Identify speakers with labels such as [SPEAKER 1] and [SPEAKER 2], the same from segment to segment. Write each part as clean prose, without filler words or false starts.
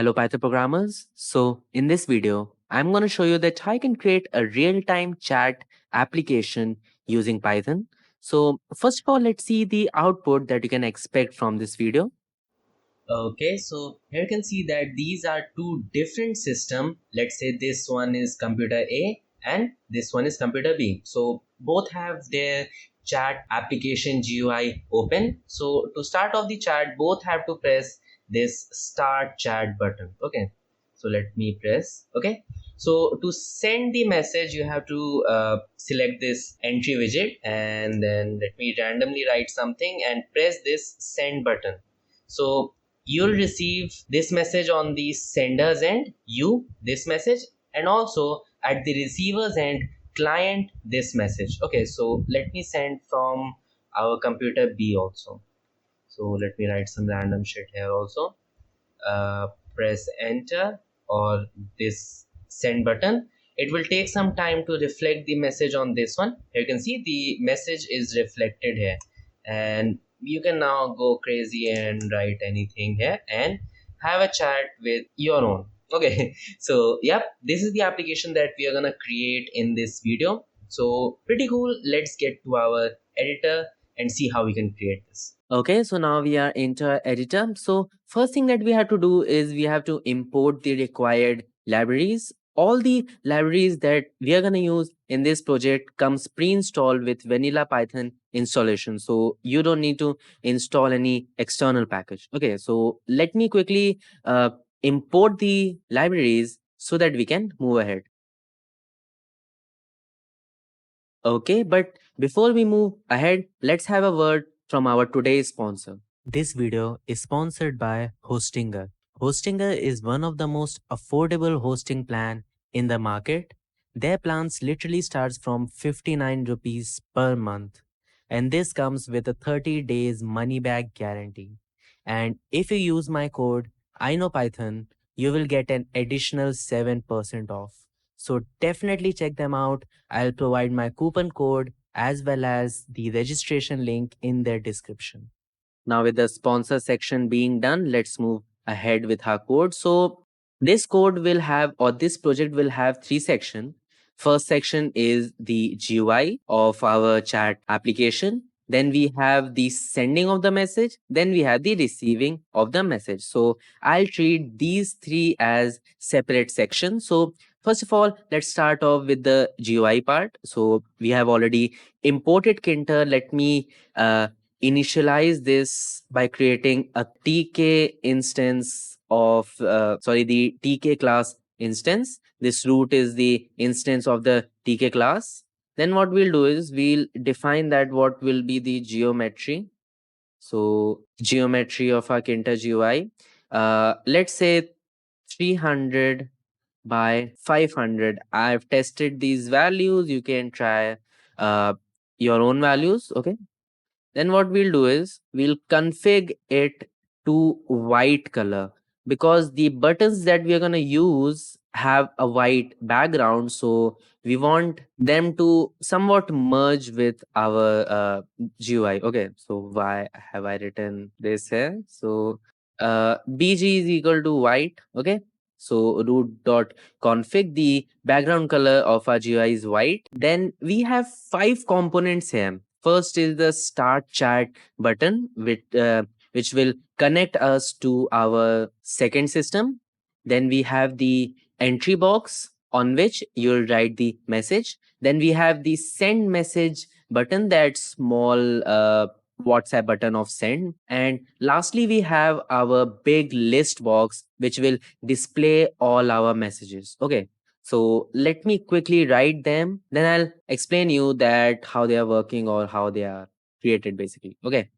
[SPEAKER 1] Hello Python programmers. So in this video, I'm going to show you that how you can create a real-time chat application using Python. So first of all, let's see the output that you can expect from this video. Okay, so here you can see that these are two different systems. Let's say this one is computer A and this one is computer B. So both have their chat application GUI open. So to start off the chat, both have to press this start chat button. Okay, so let me press. Okay, so to send the message, you have to select this entry widget and then let me randomly write something and press this send button. So you'll receive this message on the sender's end, you this message, and also at the receiver's end, client this message. Okay, so let me send from our computer B also. So let me write some random shit here also. Press enter or this send button. It will take some time to reflect the message on this one. Here you can see the message is reflected here, and you can now go crazy and write anything here and have a chat with your own. Okay, so yep, this is the application that we are gonna create in this video. So pretty cool. Let's get to our editor and see how we can create this. Okay, so now we are into our editor. So first thing that we have to do is we have to import the required libraries. All the libraries that we are going to use in this project comes pre-installed with vanilla Python installation. So you don't need to install any external package. Okay, so let me quickly import the libraries so that we can move ahead. Okay, but before we move ahead, let's have a word from our today's sponsor. This video is sponsored by Hostinger. Hostinger is one of the most affordable hosting plan in the market. Their plans literally starts from 59 rupees per month. And this comes with a 30 days money back guarantee. And if you use my code I know Python, you will get an additional 7% off. So definitely check them out. I'll provide my coupon code as well as the registration link in their description. Now with the sponsor section being done, let's move ahead with our code. So this code will have, or this project will have three sections. First section is the GUI of our chat application. Then we have the sending of the message. Then we have the receiving of the message. So I'll treat these three as separate sections. So first of all, let's start off with the GUI part. So we have already imported Kinter. Let me initialize this by creating a TK instance of, the TK class instance. This root is the instance of the TK class. Then what we'll do is we'll define that what will be the geometry. So geometry of our Kinter GUI. Let's say 300 by 500. I've tested these values. You can try your own values. Okay. Then what we'll do is we'll config it to white color because the buttons that we are going to use have a white background. So we want them to somewhat merge with our GUI. Okay, so why have I written this here? So BG is equal to white. Okay, so root dot config, the background color of our GUI is white. Then we have 5 components here. First is the start chat button, which will connect us to our second system. Then we have the entry box on which you'll write the message. Then we have the send message button, that small WhatsApp button of send. And lastly, we have our big list box, which will display all our messages. Okay. So let me quickly write them. Then I'll explain you that how they are working or how they are created basically. Okay.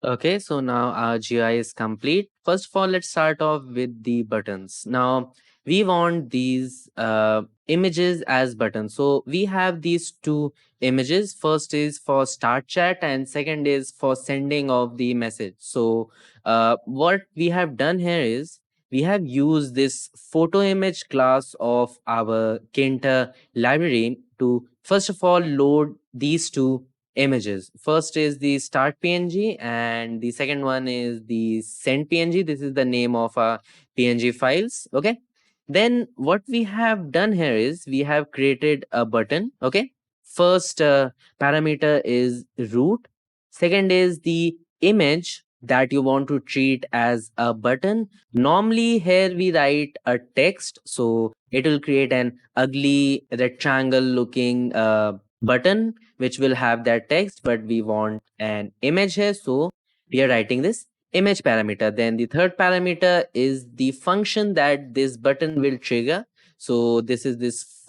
[SPEAKER 1] Okay, so now our GUI is complete. First of all, let's start off with the buttons. Now, we want these images as buttons. So we have these two images. First is for start chat, and second is for sending of the message. So what we have done here is we have used this photo image class of our Kinter library to first of all load these two images. First is the start PNG, and the second one is the send PNG. This is the name of our PNG files. Okay. Then what we have done here is we have created a button. Okay. First parameter is root. Second is the image that you want to treat as a button. Normally here we write a text, so it will create an ugly rectangle looking button which will have that text, but we want an image here, so we are writing this image parameter. Then the third parameter is the function that this button will trigger. So this is this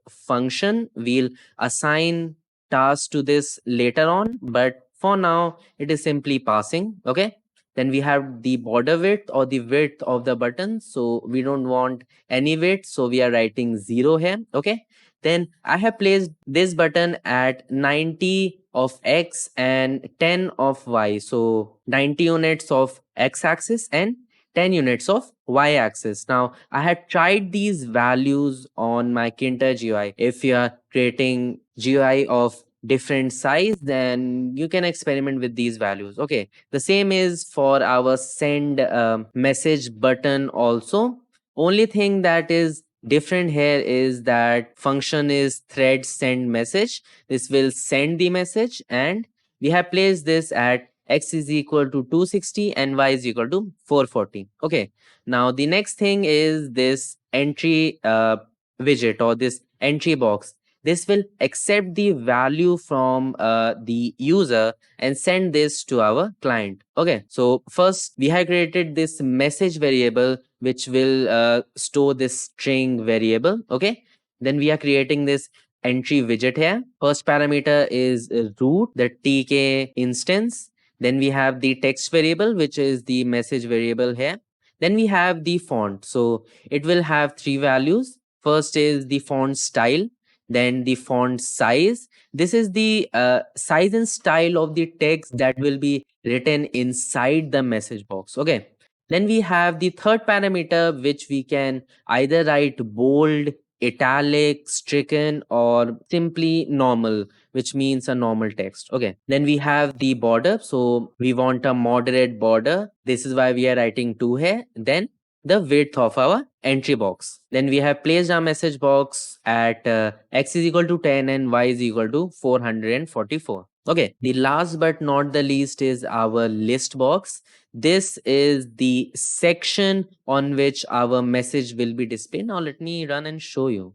[SPEAKER 1] function. We'll assign tasks to this later on, but for now it is simply passing. Okay. Then we have the border width or the width of the button, so we don't want any width, so we are writing 0 here. Okay. Then I have placed this button at 90 of X and 10 of Y. So 90 units of X axis and 10 units of Y axis. Now I had tried these values on my Kinter GUI. If you are creating GUI of different size, then you can experiment with these values. Okay. The same is for our send message button also. Only thing that is different here is that function is thread send message. This will send the message, and we have placed this at x is equal to 260 and y is equal to 440. Okay. Now the next thing is this entry widget or this entry box. This will accept the value from the user and send this to our client. Okay. So first we have created this message variable which will store this string variable. Okay. Then we are creating this entry widget here. First parameter is root, the tk instance. Then we have the text variable, which is the message variable here. Then we have the font. So it will have three values. First is the font style, then the font size. This is the size and style of the text that will be written inside the message box. Okay. Then we have the third parameter, which we can either write bold, italic, stricken, or simply normal, which means a normal text. Okay. Then we have the border. So we want a moderate border. This is why we are writing 2 here. Then the width of our entry box. Then we have placed our message box at x is equal to 10 and y is equal to 444. Okay. The last but not the least is our list box. This is the section on which our message will be displayed. Now let me run and show you.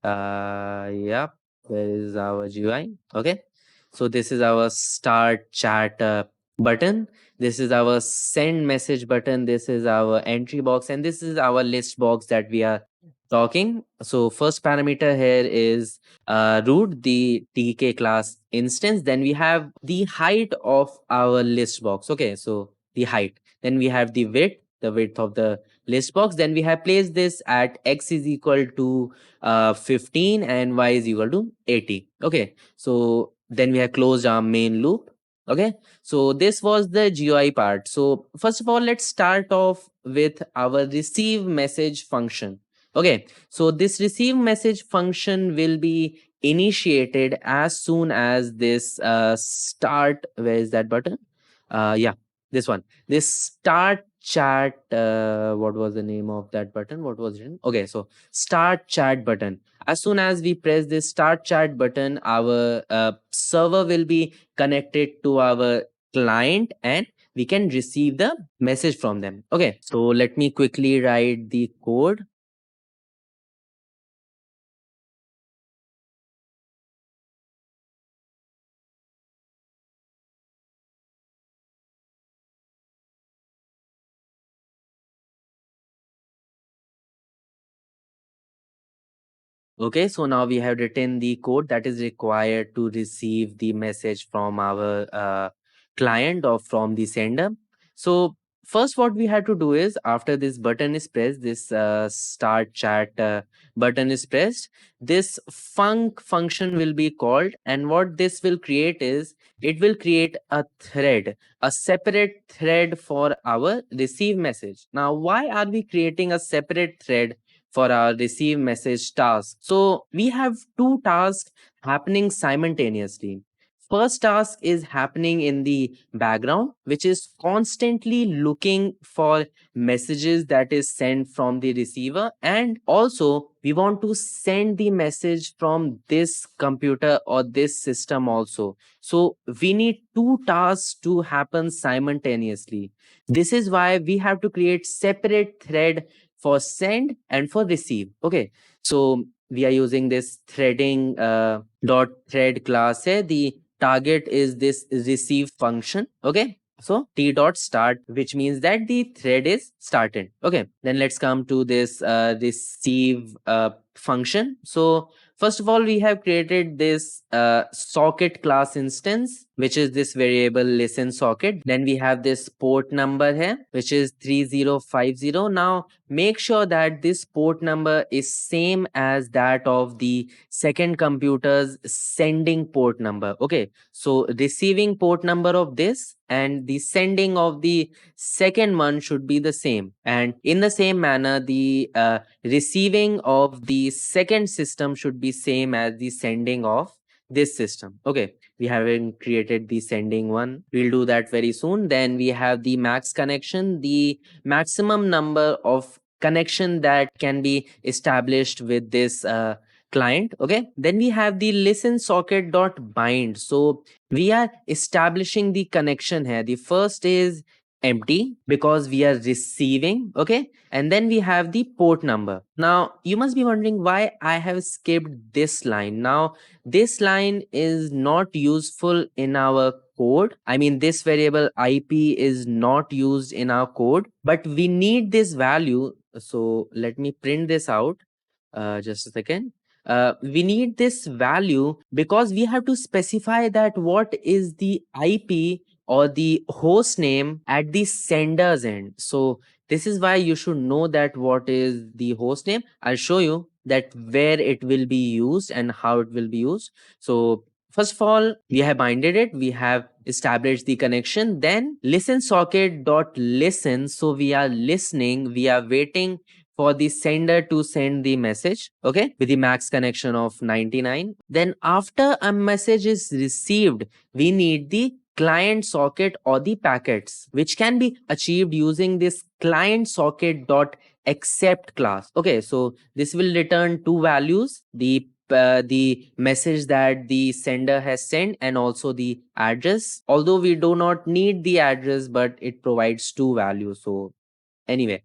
[SPEAKER 1] Yeah, where is our GUI? Okay. So this is our start chat button. This is our send message button. This is our entry box, and this is our list box that we are talking. So first parameter here is root, the tk class instance. Then we have the height of our list box. Okay, so the height. Then we have the width of the list box. Then we have placed this at x is equal to 15 and y is equal to 80. Okay, so then we have closed our main loop. Okay, so this was the GUI part. So first of all, let's start off with our receive message function. Okay, so this receive message function will be initiated as soon as this start. Where is that button? Yeah, this one. This start chat. What was the name of that button? What was it? Okay, so start chat button. As soon as we press this start chat button, our server will be connected to our client and we can receive the message from them. Okay, so let me quickly write the code. Okay, so now we have written the code that is required to receive the message from our client or from the sender. So first what we have to do is, after this button is pressed, this start chat button is pressed, this function will be called, and what this will create is, it will create a thread, a separate thread for our receive message. Now why are we creating a separate thread for our receive message task? So we have two tasks happening simultaneously. First task is happening in the background, which is constantly looking for messages that is sent from the receiver, and also we want to send the message from this computer or this system also. So we need two tasks to happen simultaneously. This is why we have to create separate thread for send and for receive. Okay, so we are using this threading dot thread class here. The target is this receive function. Okay, so t dot start, which means that the thread is started. Okay, then let's come to this receive function. So first of all, we have created this socket class instance, which is this variable listen socket. Then we have this port number here, which is 3050. Now make sure that this port number is same as that of the second computer's sending port number. Okay, so receiving port number of this and the sending of the second one should be the same, and in the same manner the receiving of the second system should be same as the sending of this system. Okay, we haven't created the sending one, we'll do that very soon. Then we have the max connection, the maximum number of connection that can be established with this client. Okay, then we have the listen socket dot bind. So we are establishing the connection here. The first is empty because we are receiving. Okay, and then we have the port number. Now you must be wondering why I have skipped this line. Now this line is not useful in our code. I mean, this variable ip is not used in our code, but we need this value. So let me print this out. Just a second. We need this value because we have to specify that what is the IP or the host name at the sender's end. So this is why you should know that what is the host name. I'll show you that where it will be used and how it will be used. So first of all, we have binded it, we have established the connection, then listen socket dot listen. So we are listening, we are waiting for the sender to send the message, okay, with the max connection of 99. Then after a message is received, we need the client socket or the packets, which can be achieved using this client socket dot accept class. Okay, so this will return two values, the message that the sender has sent and also the address, although we do not need the address, but it provides two values. So anyway,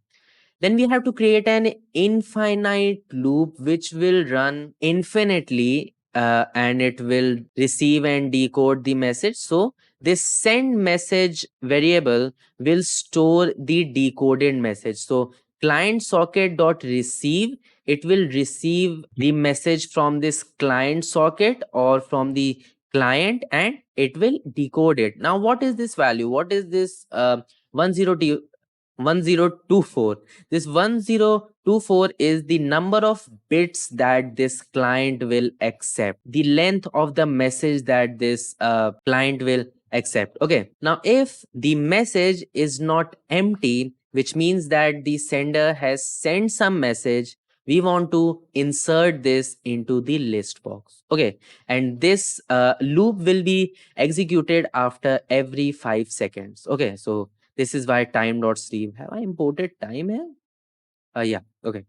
[SPEAKER 1] then we have to create an infinite loop which will run infinitely, and it will receive and decode the message. So this send message variable will store the decoded message. So client socket dot receive, it will receive the message from this client socket or from the client, and it will decode it. Now what is this value? What is this 10 1024? This 1024 is the number of bits that this client will accept, the length of the message that this client will accept. Okay, now if the message is not empty, which means that the sender has sent some message, we want to insert this into the list box. Okay, and this loop will be executed after every 5 seconds. Okay, so this is why time.sleep. Have I imported time here? Yeah. Okay.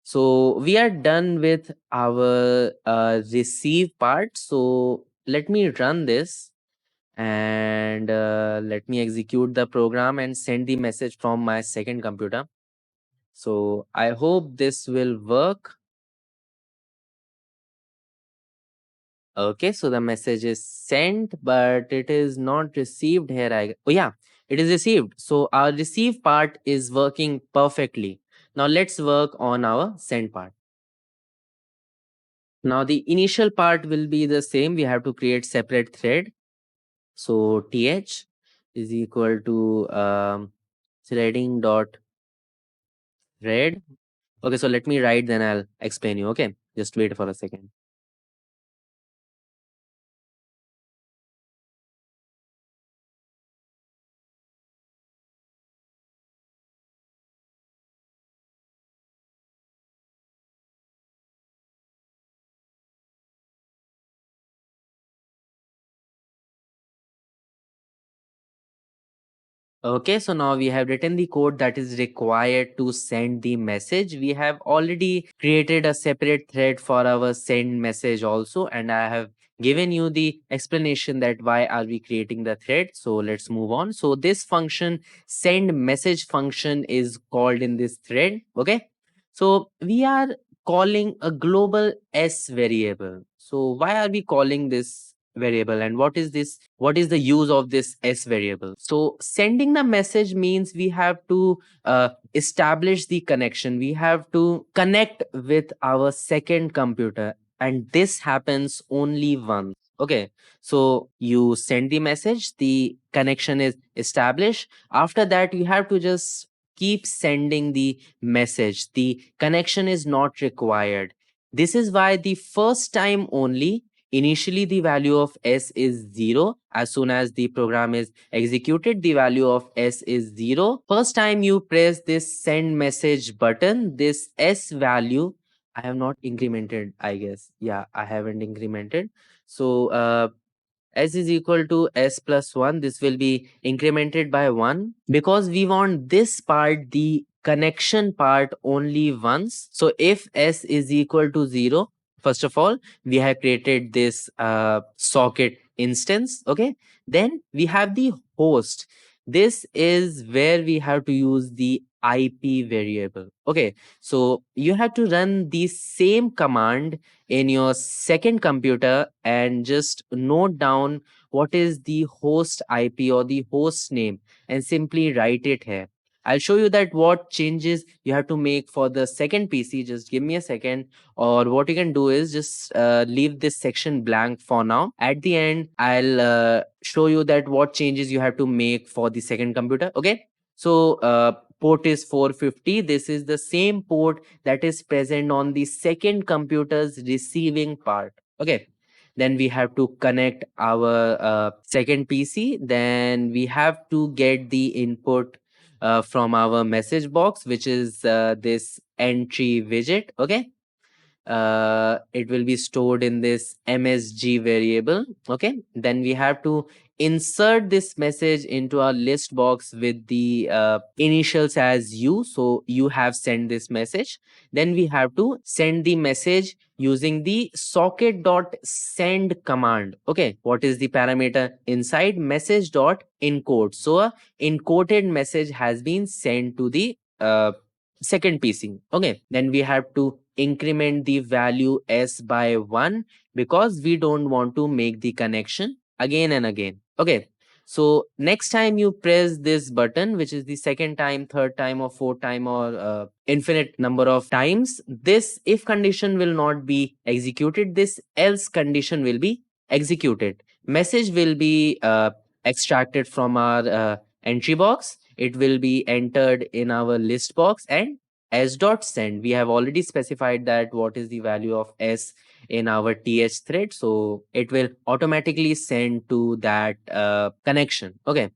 [SPEAKER 1] So we are done with our receive part. So let me run this, and let me execute the program and send the message from my second computer. So I hope this will work. Okay, so the message is sent, but it is not received here. Oh yeah, it is received. So our receive part is working perfectly. Now let's work on our send part. Now the initial part will be the same. We have to create separate thread. So th is equal to threading dot thread. Okay, so let me write, then I'll explain you. Okay, just wait for a second. Okay, so now we have written the code that is required to send the message. We have already created a separate thread for our send message also, and I have given you the explanation that why are we creating the thread. So let's move on. So this function, send message function, is called in this thread. Okay, so we are calling a global s variable. So why are we calling this variable, and what is this, what is the use of this s variable? So sending the message means we have to establish the connection, we have to connect with our second computer, and this happens only once. Okay, so you send the message, the connection is established. After that, you have to just keep sending the message, the connection is not required. This is why the first time only, initially the value of s is 0. As soon as the program is executed, the value of s is 0. First time you press this send message button, this s value, I have not incremented, I guess. Yeah, I haven't incremented. So s is equal to s plus 1. This will be incremented by 1 because we want this part, the connection part, only once. So if s is equal to 0, first of all, we have created this socket instance. Okay, then we have the host. This is where we have to use the IP variable. Okay, so you have to run the same command in your second computer and just note down what is the host IP or the host name and simply write it here. I'll show you that what changes you have to make for the second PC. Just give me a second, or what you can do is just leave this section blank for now. At the end, I'll show you that what changes you have to make for the second computer. Okay, so port is 450. This is the same port that is present on the second computer's receiving part. Okay, then we have to connect our second PC. Then we have to get the input from our message box, which is this entry widget. Okay, it will be stored in this msg variable. Okay, then we have to insert this message into our list box with the initials as u, so you have sent this message. Then we have to send the message using the socket dot send command. Okay, what is the parameter inside message dot encode? So a encoded message has been sent to the second PC. Okay, then we have to increment the value s by 1 because we don't want to make the connection again and again. Okay, so next time you press this button, which is the second time, third time, or fourth time, or infinite number of times, this if condition will not be executed, this else condition will be executed. Message will be extracted from our entry box, it will be entered in our list box, and s dot send, we have already specified that what is the value of s in our th thread, so it will automatically send to that connection. Okay,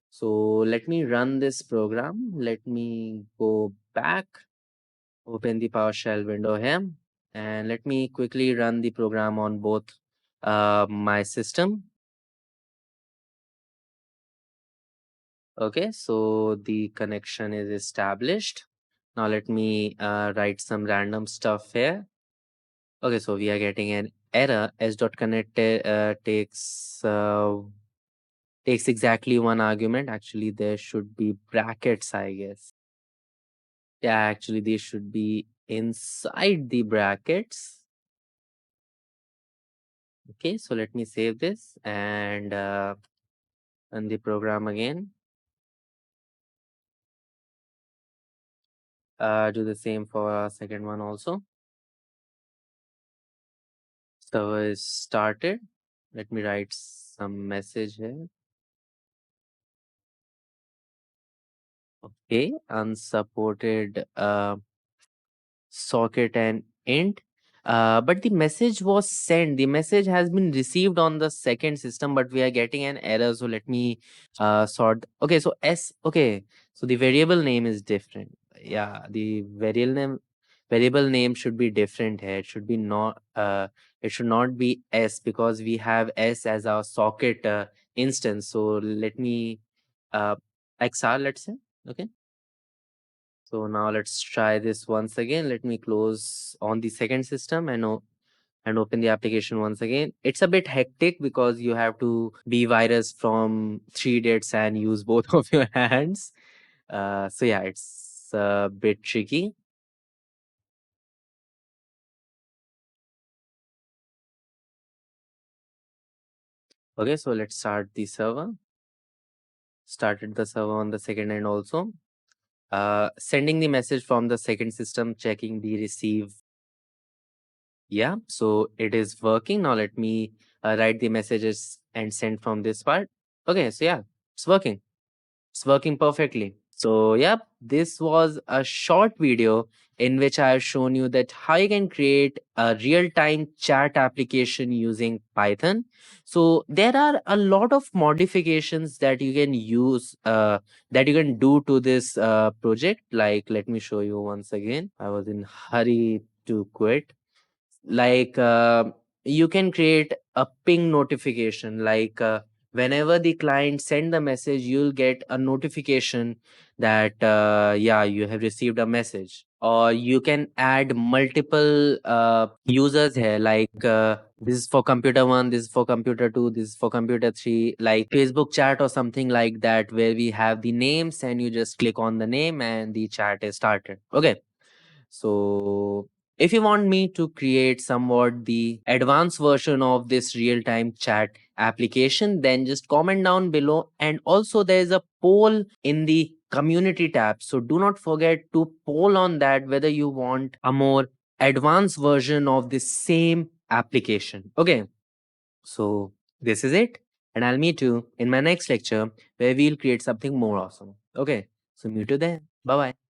[SPEAKER 1] so let me run this program. Let me go back, open the PowerShell window here, and let me quickly run the program on both my system. Okay, so the connection is established. Now let me write some random stuff here. Okay, so we are getting an error. S dot connect takes exactly one argument. Actually, there should be brackets, I guess. Yeah, actually, they should be inside the brackets. Okay, so let me save this and run the program again. Do the same for our second one also. So is started. Let me write some message here. Okay, unsupported socket and int. But the message was sent. The message has been received on the second system, but we are getting an error. So let me sort. Okay, so s. Okay, so the variable name is different. Yeah, the variable name should be different here. It should be not. It should not be s because we have s as our socket instance. So let me xr. Let's say. Okay. So now let's try this once again. Let me close on the second system and open the application once again. It's a bit hectic because you have to be virus from 3 dates and use both of your hands. So yeah, it's a bit tricky. Okay, so let's start the server. Started the server on the second end also. Sending the message from the second system, checking the receive. Yeah, so it is working. Now let me write the messages and send from this part. Okay, so yeah, it's working. It's working perfectly. So yeah, this was a short video in which I have shown you that how you can create a real-time chat application using Python. So there are a lot of modifications that you can use, that you can do to this project. Like, let me show you once again. I was in hurry to quit. Like, you can create a ping notification. Like, whenever the client send the message, you'll get a notification that yeah, you have received a message. Or you can add multiple users here. Like, this is for computer 1, this is for computer 2, this is for computer 3, like Facebook chat or something like that, where we have the names and you just click on the name and the chat is started. Okay, so if you want me to create somewhat the advanced version of this real-time chat application, then just comment down below. And also there is a poll in the community tab. So do not forget to poll on that whether you want a more advanced version of the same application. Okay, so this is it. And I'll meet you in my next lecture where we'll create something more awesome. Okay, so meet you there. Bye bye.